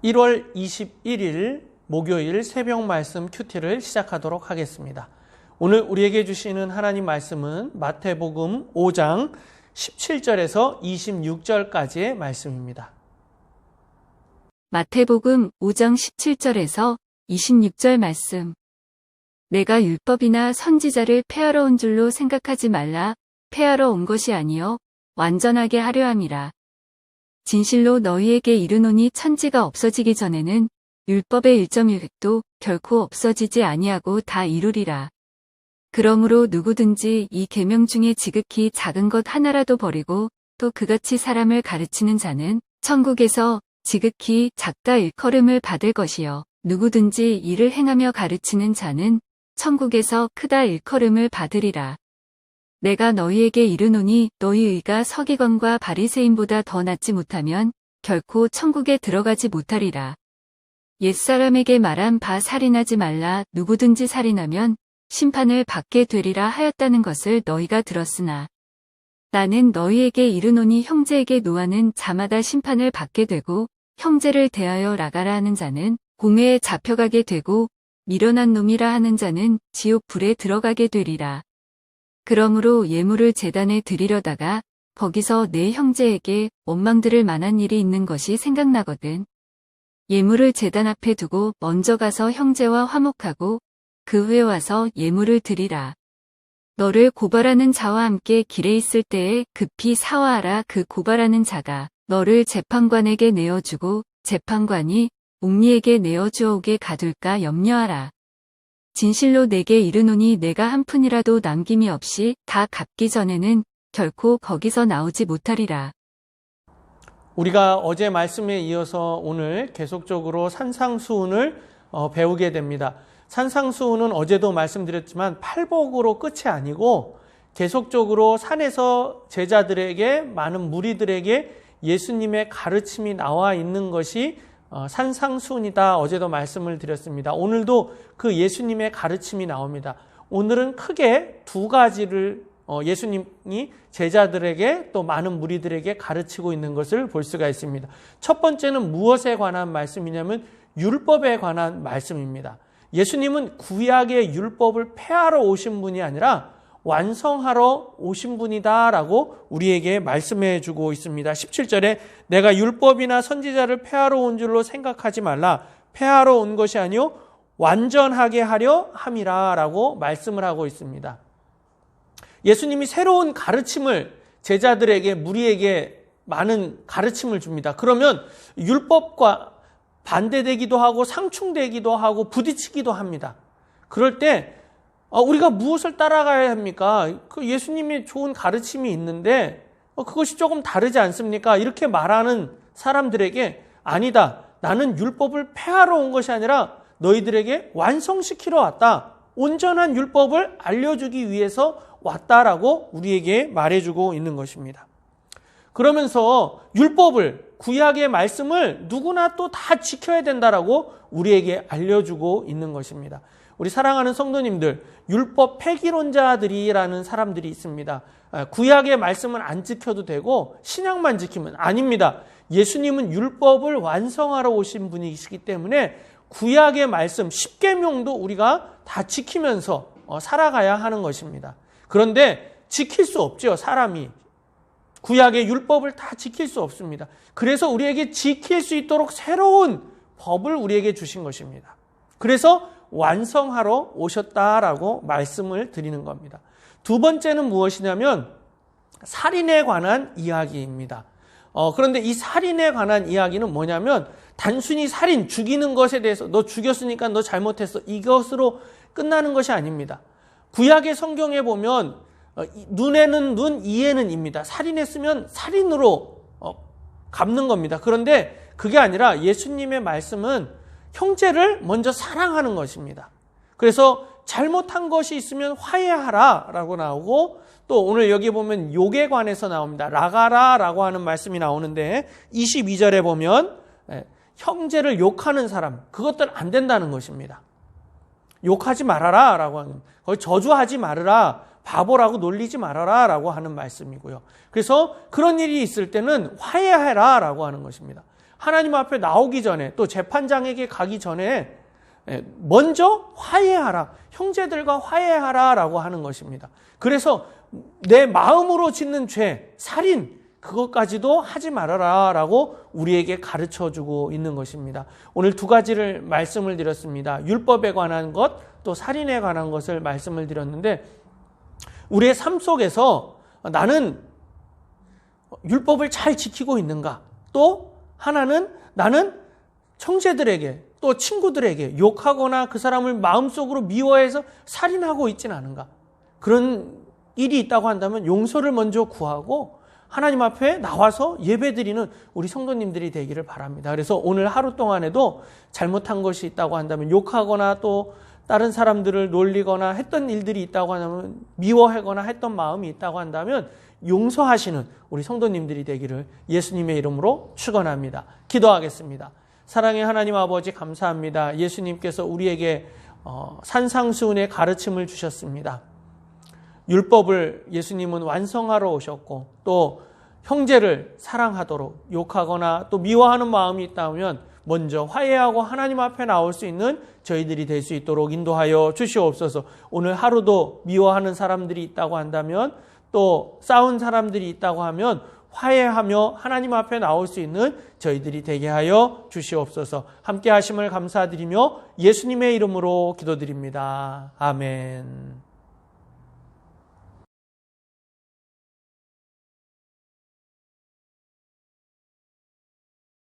1월 21일 목요일 새벽 말씀 큐티를 시작하도록 하겠습니다. 오늘 우리에게 주시는 하나님 말씀은 마태복음 5장 17절에서 26절까지의 말씀입니다. 마태복음 5장 17절에서 26절 말씀. 내가 율법이나 선지자를 폐하러 온 줄로 생각하지 말라. 폐하러 온 것이 아니요 완전하게 하려 함이라. 진실로 너희에게 이르노니 천지가 없어지기 전에는 율법의 1.1획도 결코 없어지지 아니하고 다 이루리라. 그러므로 누구든지 이 계명 중에 지극히 작은 것 하나라도 버리고 또 그같이 사람을 가르치는 자는 천국에서 지극히 작다 일컬음을 받을 것이요 누구든지 이를 행하며 가르치는 자는 천국에서 크다 일컬음을 받으리라. 내가 너희에게 이르노니 너희 의가 서기관과 바리새인보다 더 낫지 못하면 결코 천국에 들어가지 못하리라. 옛사람에게 말한 바 살인하지 말라. 누구든지 살인하면 심판을 받게 되리라 하였다는 것을 너희가 들었으나 나는 너희에게 이르노니 형제에게 노하는 자마다 심판을 받게 되고 형제를 대하여 라가라 하는 자는 공회에 잡혀가게 되고 미련한 놈이라 하는 자는 지옥 불에 들어가게 되리라. 그러므로 예물을 제단에 드리려다가 거기서 내 형제에게 원망 들을 만한 일이 있는 것이 생각나거든. 예물을 제단 앞에 두고 먼저 가서 형제와 화목하고 그 후에 와서 예물을 드리라. 너를 고발하는 자와 함께 길에 있을 때에 급히 사화하라. 그 고발하는 자가 너를 재판관에게 내어주고 재판관이 옥리에게 내어주어오게 가둘까 염려하라. 진실로 내게 이르노니 내가 한 푼이라도 남김이 없이 다 갚기 전에는 결코 거기서 나오지 못하리라. 우리가 어제 말씀에 이어서 오늘 계속적으로 산상수훈을 배우게 됩니다. 산상수훈은 어제도 말씀드렸지만 팔복으로 끝이 아니고 계속적으로 산에서 제자들에게 많은 무리들에게 예수님의 가르침이 나와 있는 것이 산상수훈이다. 어제도 말씀을 드렸습니다. 오늘도 그 예수님의 가르침이 나옵니다. 오늘은 크게 두 가지를 예수님이 제자들에게 또 많은 무리들에게 가르치고 있는 것을 볼 수가 있습니다. 첫 번째는 무엇에 관한 말씀이냐면 율법에 관한 말씀입니다. 예수님은 구약의 율법을 폐하러 오신 분이 아니라 완성하러 오신 분이다라고 우리에게 말씀해 주고 있습니다. 17절에 내가 율법이나 선지자를 폐하러 온 줄로 생각하지 말라. 폐하러 온 것이 아니요 완전하게 하려 함이라라고 말씀을 하고 있습니다. 예수님이 새로운 가르침을 제자들에게 무리에게 많은 가르침을 줍니다. 그러면 율법과 반대되기도 하고 상충되기도 하고 부딪히기도 합니다. 그럴 때 우리가 무엇을 따라가야 합니까? 그 예수님의 좋은 가르침이 있는데 그것이 조금 다르지 않습니까? 이렇게 말하는 사람들에게 아니다. 나는 율법을 폐하러 온 것이 아니라 너희들에게 완성시키러 왔다. 온전한 율법을 알려주기 위해서 왔다라고 우리에게 말해주고 있는 것입니다. 그러면서 율법을 구약의 말씀을 누구나 또 다 지켜야 된다라고 우리에게 알려주고 있는 것입니다. 우리 사랑하는 성도님들, 율법 폐기론자들이라는 사람들이 있습니다. 구약의 말씀은 안 지켜도 되고 신약만 지키면 아닙니다. 예수님은 율법을 완성하러 오신 분이시기 때문에 구약의 말씀 10계명도 우리가 다 지키면서 살아가야 하는 것입니다. 그런데 지킬 수 없죠. 사람이 구약의 율법을 다 지킬 수 없습니다. 그래서 우리에게 지킬 수 있도록 새로운 법을 우리에게 주신 것입니다. 그래서 완성하러 오셨다라고 말씀을 드리는 겁니다. 두 번째는 무엇이냐면 살인에 관한 이야기입니다. 그런데 이 살인에 관한 이야기는 뭐냐면 단순히 살인, 죽이는 것에 대해서 너 죽였으니까 너 잘못했어. 이것으로 끝나는 것이 아닙니다. 구약의 성경에 보면 눈에는 눈, 이에는 입니다. 살인했으면 살인으로 갚는 겁니다. 그런데 그게 아니라 예수님의 말씀은 형제를 먼저 사랑하는 것입니다. 그래서 잘못한 것이 있으면 화해하라 라고 나오고 또 오늘 여기 보면 욕에 관해서 나옵니다. 라가라라고 하는 말씀이 나오는데 22절에 보면 형제를 욕하는 사람, 그것들 안 된다는 것입니다. 욕하지 말아라 라고 하는, 거의 저주하지 말아라, 바보라고 놀리지 말아라 라고 하는 말씀이고요. 그래서 그런 일이 있을 때는 화해해라 라고 하는 것입니다. 하나님 앞에 나오기 전에 또 재판장에게 가기 전에 먼저 화해하라. 형제들과 화해하라라고 하는 것입니다. 그래서 내 마음으로 짓는 죄, 살인, 그것까지도 하지 말아라라고 우리에게 가르쳐주고 있는 것입니다. 오늘 두 가지를 말씀을 드렸습니다. 율법에 관한 것, 또 살인에 관한 것을 말씀을 드렸는데 우리의 삶 속에서 나는 율법을 잘 지키고 있는가? 또 하나는 나는 형제들에게 또 친구들에게 욕하거나 그 사람을 마음속으로 미워해서 살인하고 있지는 않은가? 그런 일이 있다고 한다면 용서를 먼저 구하고 하나님 앞에 나와서 예배드리는 우리 성도님들이 되기를 바랍니다. 그래서 오늘 하루 동안에도 잘못한 것이 있다고 한다면 욕하거나 또 다른 사람들을 놀리거나 했던 일들이 있다고 한다면 미워하거나 했던 마음이 있다고 한다면 용서하시는 우리 성도님들이 되기를 예수님의 이름으로 축원합니다. 기도하겠습니다. 사랑의 하나님 아버지 감사합니다. 예수님께서 우리에게 산상수훈의 가르침을 주셨습니다. 율법을 예수님은 완성하러 오셨고 또 형제를 사랑하도록 욕하거나 또 미워하는 마음이 있다면 먼저 화해하고 하나님 앞에 나올 수 있는 저희들이 될 수 있도록 인도하여 주시옵소서. 오늘 하루도 미워하는 사람들이 있다고 한다면 또 싸운 사람들이 있다고 하면 화해하며 하나님 앞에 나올 수 있는 저희들이 되게 하여 주시옵소서. 함께 하심을 감사드리며 예수님의 이름으로 기도드립니다. 아멘.